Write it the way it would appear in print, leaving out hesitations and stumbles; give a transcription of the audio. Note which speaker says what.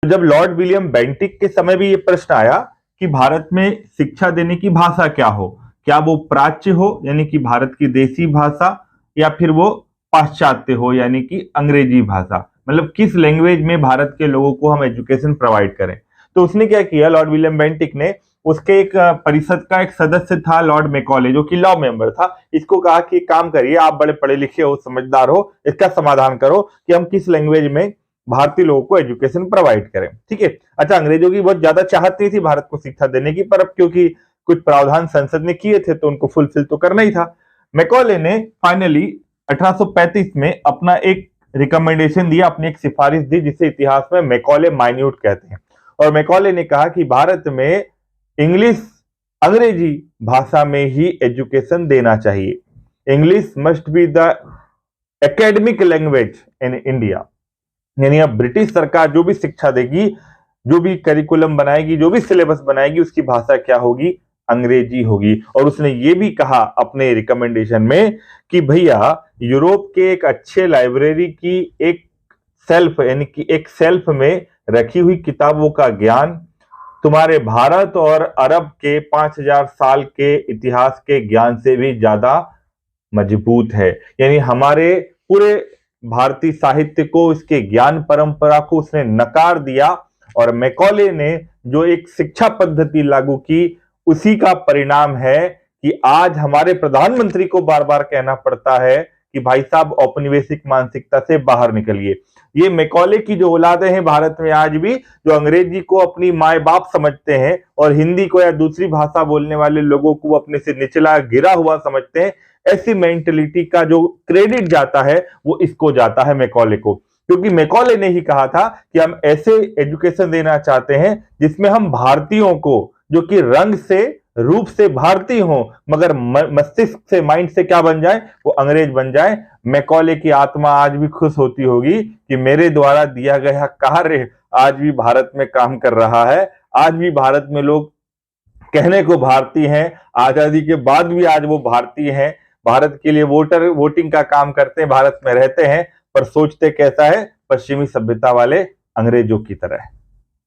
Speaker 1: जब Lord William Bentinck के समय भी ये प्रश्न आया कि भारत में शिक्षा देने की भाषा क्या हो, क्या वो प्राच्य हो यानी कि भारत की देसी भाषा, या फिर वो पाश्चात्य हो यानी कि अंग्रेजी भाषा, मतलब किस लैंग्वेज में भारत के लोगों को हम एजुकेशन प्रोवाइड करें। तो उसने क्या किया, लॉर्ड विलियम बेंटिक ने, उसके एक परिषद का एक सदस्य था लॉर्ड मैकॉले, जो कि लॉ मेंबर था। इसको कहा कि काम करिए, आप बड़े पढ़े लिखे हो, समझदार हो, इसका समाधान करो कि हम किस लैंग्वेज में भारतीय लोगों को एजुकेशन प्रोवाइड करें। ठीक है। अच्छा, अंग्रेजों की बहुत ज्यादा चाहत नहीं थी भारत को शिक्षा देने की, पर अब क्योंकि कुछ प्रावधान संसद ने किए थे तो उनको फुलफिल तो करना ही था। मैकॉले ने फाइनली 1835 में अपना एक रिकमेंडेशन दिया, अपनी एक सिफारिश दी, जिसे इतिहास में मैकॉले माइन्यूट कहते हैं। और मैकॉले ने कहा कि भारत में इंग्लिश, अंग्रेजी भाषा में ही एजुकेशन देना चाहिए। English must be the academic language in India, यानी अब ब्रिटिश सरकार जो भी शिक्षा देगी, जो भी करिकुलम बनाएगी, जो भी सिलेबस बनाएगी, उसकी भाषा क्या होगी, अंग्रेजी होगी। और उसने ये भी कहा अपने रिकमेंडेशन में कि भैया यूरोप के एक अच्छे लाइब्रेरी की एक सेल्फ, यानी कि एक सेल्फ में रखी हुई किताबों का ज्ञान तुम्हारे भारत और अरब के 5000 साल के इतिहास के ज्ञान से भी ज्यादा मजबूत है। यानी हमारे पूरे भारतीय साहित्य को, इसके ज्ञान परंपरा को उसने नकार दिया। और मैकॉले ने जो एक शिक्षा पद्धति लागू की, उसी का परिणाम है कि आज हमारे प्रधानमंत्री को बार बार कहना पड़ता है कि भाई साहब औपनिवेशिक मानसिकता से बाहर निकलिए। ये मैकॉले की जो औलादे हैं भारत में आज भी, जो अंग्रेजी को अपनी माए बाप समझते हैं और हिंदी को या दूसरी भाषा बोलने वाले लोगों को अपने से निचला गिरा हुआ समझते हैं, ऐसी मेंटलिटी का जो क्रेडिट जाता है वो इसको जाता है, मैकॉले को। क्योंकि मैकॉले ने ही कहा था कि हम ऐसे एजुकेशन देना चाहते हैं जिसमें हम भारतीयों को, जो कि रंग से, रूप से भारतीय हो, मगर मस्तिष्क से, माइंड से क्या बन जाए, वो अंग्रेज बन जाए। मैकॉले की आत्मा आज भी खुश होती होगी कि मेरे द्वारा दिया गया कार्य आज भी भारत में काम कर रहा है। आज भी भारत में लोग कहने को भारतीय हैं, आजादी के बाद भी आज वो भारतीय हैं, भारत के लिए वोटिंग का काम करते हैं, भारत में रहते हैं, पर सोचते कैसा है, पश्चिमी सभ्यता वाले अंग्रेजों की तरह।